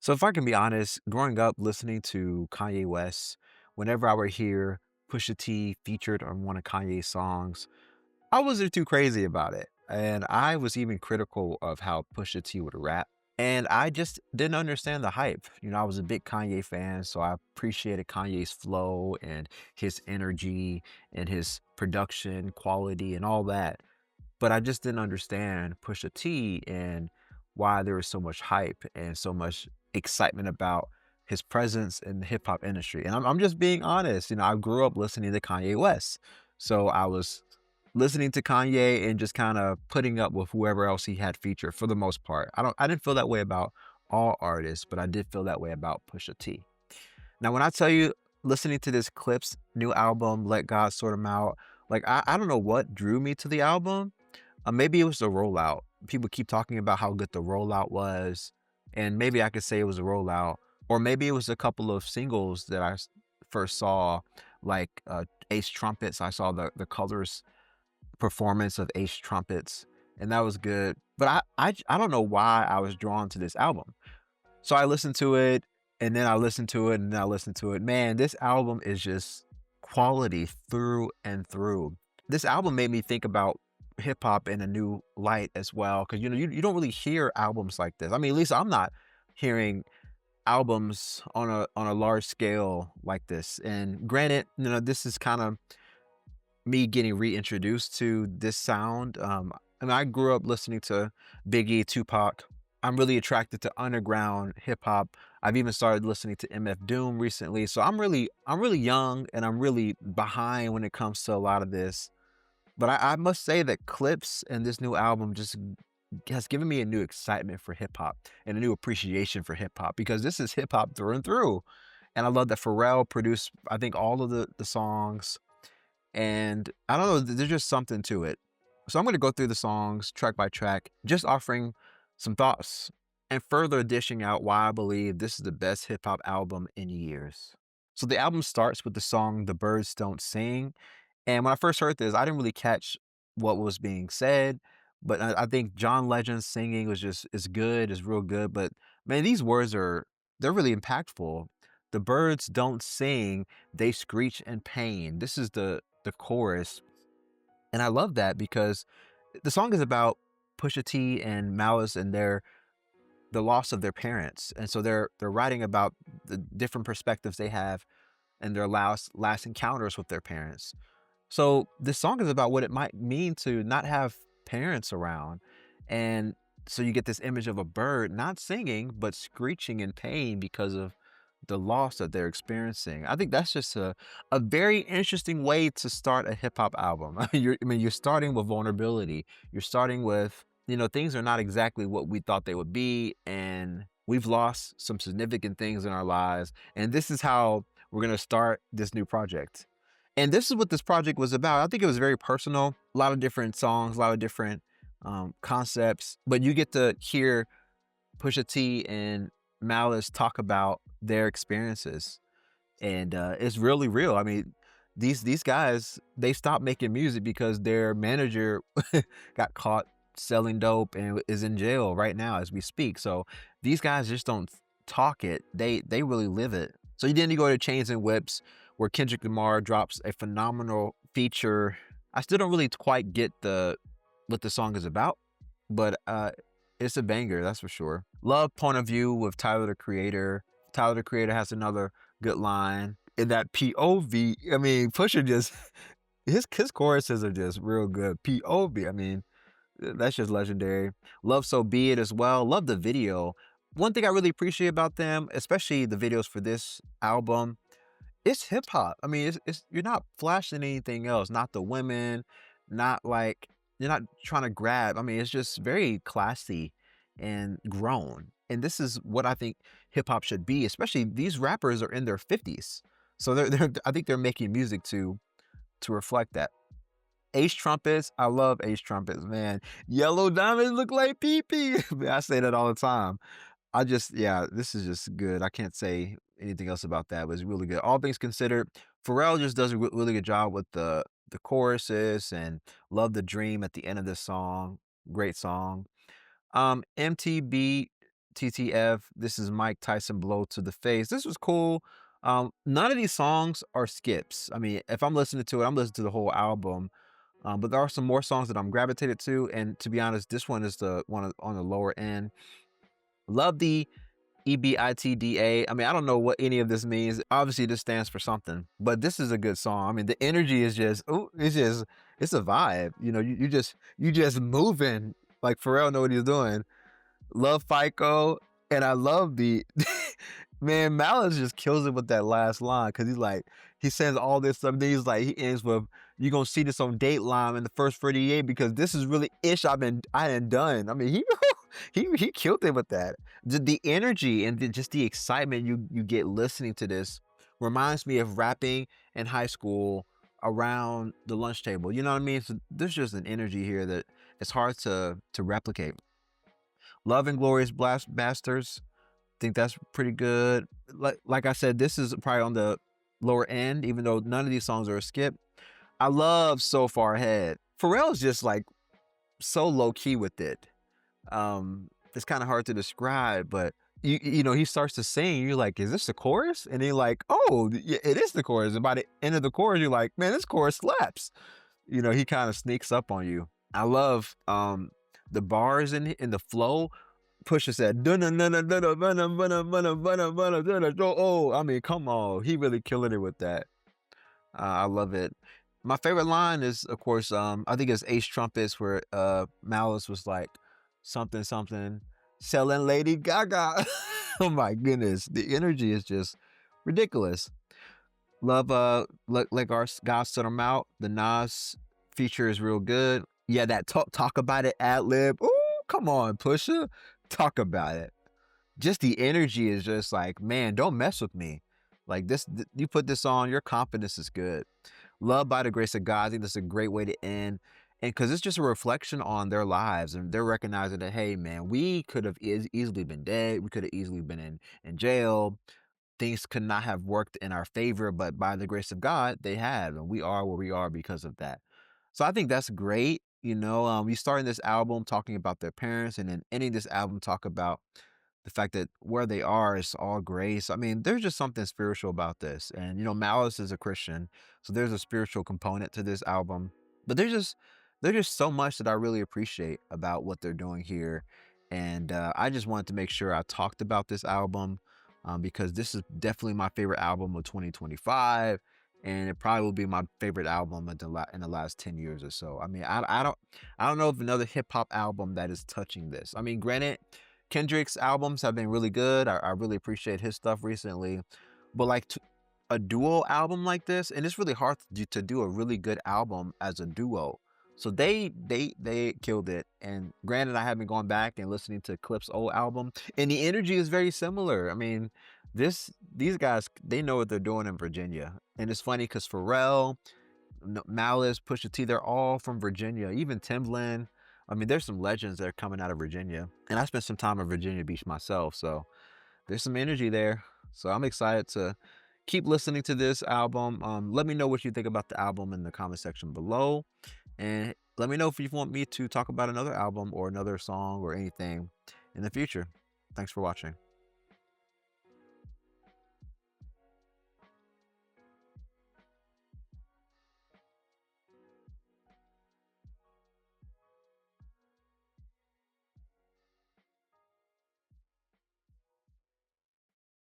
So if I can be honest, growing up listening to Kanye West, whenever I would hear Pusha T featured on one of Kanye's songs, I wasn't too crazy about it. And I was even critical of how Pusha T would rap. And I just didn't understand the hype. I was a big Kanye fan, so I appreciated Kanye's flow and his energy and his production quality and all that. But I just didn't understand Pusha T and why there was so much hype and so much excitement about his presence in the hip hop industry. And I'm just being honest. I grew up listening to Kanye West. So I was listening to Kanye and just kind of putting up with whoever else he had featured for the most part. I didn't feel that way about all artists, but I did feel that way about Pusha T. Now, when I tell you listening to this Clip's new album, Let God Sort 'Em Out, like I don't know what drew me to the album. Maybe it was the rollout. People keep talking about how good the rollout was, and maybe I could say it was a rollout, or maybe it was a couple of singles that first saw, like Ace Trumpets. I saw the Colors performance of Ace Trumpets, and that was good. But I don't know why I was drawn to this album. So I listened to it, and then I listened to it, and then I listened to it. Man, this album is just quality through and through. This album made me think about hip hop in a new light as well, because you don't really hear albums like this. I mean, at least I'm not hearing albums on a large scale like this. And granted, this is kind of me getting reintroduced to this sound. I grew up listening to Biggie, Tupac. I'm really attracted to underground hip hop. I've even started listening to MF Doom recently. So I'm really young and I'm really behind when it comes to a lot of this. But I must say that Clips and this new album just has given me a new excitement for hip hop and a new appreciation for hip hop, because this is hip hop through and through. And I love that Pharrell produced, I think, all of the songs. And I don't know, there's just something to it. So I'm going to go through the songs track by track, just offering some thoughts and further dishing out why I believe this is the best hip hop album in years. So the album starts with the song The Birds Don't Sing. And when I first heard this, I didn't really catch what was being said, but I think John Legend's singing was just is good, is real good. But man, these words they're really impactful. The birds don't sing, they screech in pain. This is the chorus. And I love that because the song is about Pusha T and Malice and the loss of their parents. And so they're writing about the different perspectives they have and their last encounters with their parents. So this song is about what it might mean to not have parents around. And so you get this image of a bird not singing, but screeching in pain because of the loss that they're experiencing. I think that's just a very interesting way to start a hip hop album. You're starting with vulnerability. You're starting with, things are not exactly what we thought they would be. And we've lost some significant things in our lives. And this is how we're going to start this new project. And this is what this project was about. I think it was very personal, a lot of different songs, a lot of different concepts, but you get to hear Pusha T and Malice talk about their experiences, and it's really real. I mean, these guys, they stopped making music because their manager got caught selling dope and is in jail right now as we speak. So these guys just don't talk it; they really live it. So then you go to Chains and Whips, where Kendrick Lamar drops a phenomenal feature. I still don't really quite get the what the song is about, but it's a banger, that's for sure. Love Point of View with Tyler the Creator. Tyler the Creator has another good line. In that POV, I mean, Pusha just his choruses are just real good. POV, I mean, that's just legendary. Love So Be It as well. Love the video. One thing I really appreciate about them, especially the videos for this album, it's hip hop. I mean, it's you're not flashing anything else, not the women, not like you're not trying to grab. I mean, it's just very classy and grown. And this is what I think hip hop should be, especially these rappers are in their 50s. So they're I think they're making music to reflect that. Ace Trumpets, I love Ace Trumpets, man. Yellow diamonds look like pee pee. I say that all the time. Yeah, this is just good. I can't say anything else about that, but it's really good. All things considered, Pharrell just does a really good job with the choruses, and love the dream at the end of this song. Great song. MTB TTF. This is Mike Tyson blow to the face. This was cool. None of these songs are skips. I mean, if I'm listening to it, I'm listening to the whole album. But there are some more songs that I'm gravitated to, and to be honest, this one is the one on the lower end. Love the EBITDA. I mean, I don't know what any of this means. Obviously, this stands for something, but this is a good song. I mean, the energy is just, ooh, it's a vibe. You know, you just moving like Pharrell know what he's doing. Love FICO, and I love the man. Malice just kills it with that last line because he's like, he says all this stuff. Then he's like, he ends with, "You gonna see this on Dateline in the first 48 because this is really ish I hadn't done." I mean, he he killed it with that. The energy and just the excitement you get listening to this reminds me of rapping in high school around the lunch table. You know what I mean? So there's just an energy here that it's hard to replicate. Love and Glorious Blast Bastards. Think that's pretty good. Like I said, this is probably on the lower end, even though none of these songs are a skip. I love So Far Ahead. Pharrell's just like so low key with it. It's kind of hard to describe, but you know, he starts to sing. You're like, is this the chorus? And you're like, oh, yeah, it is the chorus. And by the end of the chorus, you're like, man, this chorus slaps. You know, he kind of sneaks up on you. I love the bars in the flow. Pusha said, oh, I mean, come on, he really killing it with that. I love it. My favorite line is, of course, I think it's Ace Trumpets where Malice was like, something something, selling Lady Gaga. Oh my goodness, the energy is just ridiculous. Love like our God's Son him out. The Nas feature is real good. Yeah, that talk about it ad lib. Ooh, come on, Pusha, talk about it. Just the energy is just like, man, don't mess with me. Like this, you put this on, your confidence is good. Love by the grace of God. I think that's a great way to end. And because it's just a reflection on their lives and they're recognizing that, hey, man, we could have easily been dead. We could have easily been in jail. Things could not have worked in our favor, but by the grace of God, they have. And we are where we are because of that. So I think that's great. You know, we starting this album talking about their parents and then ending this album talk about the fact that where they are is all grace. I mean, there's just something spiritual about this. And, you know, Malice is a Christian. So there's a spiritual component to this album. But there's just so much that I really appreciate about what they're doing here. And I just wanted to make sure I talked about this album because this is definitely my favorite album of 2025. And it probably will be my favorite album in the last 10 years or so. I mean, I don't know of another hip hop album that is touching this. I mean, granted, Kendrick's albums have been really good. I really appreciate his stuff recently, but like a duo album like this, and it's really hard to do a really good album as a duo. So they killed it. And granted, I have been going back and listening to Clip's old album, and the energy is very similar. I mean, these guys, they know what they're doing in Virginia, and it's funny because Pharrell, Malice, Pusha T, they're all from Virginia. Even Timbaland. I mean, there's some legends that are coming out of Virginia, and I spent some time in Virginia Beach myself, so there's some energy there. So I'm excited to keep listening to this album. Let me know what you think about the album in the comment section below, and let me know if you want me to talk about another album or another song or anything in the future. Thanks for watching.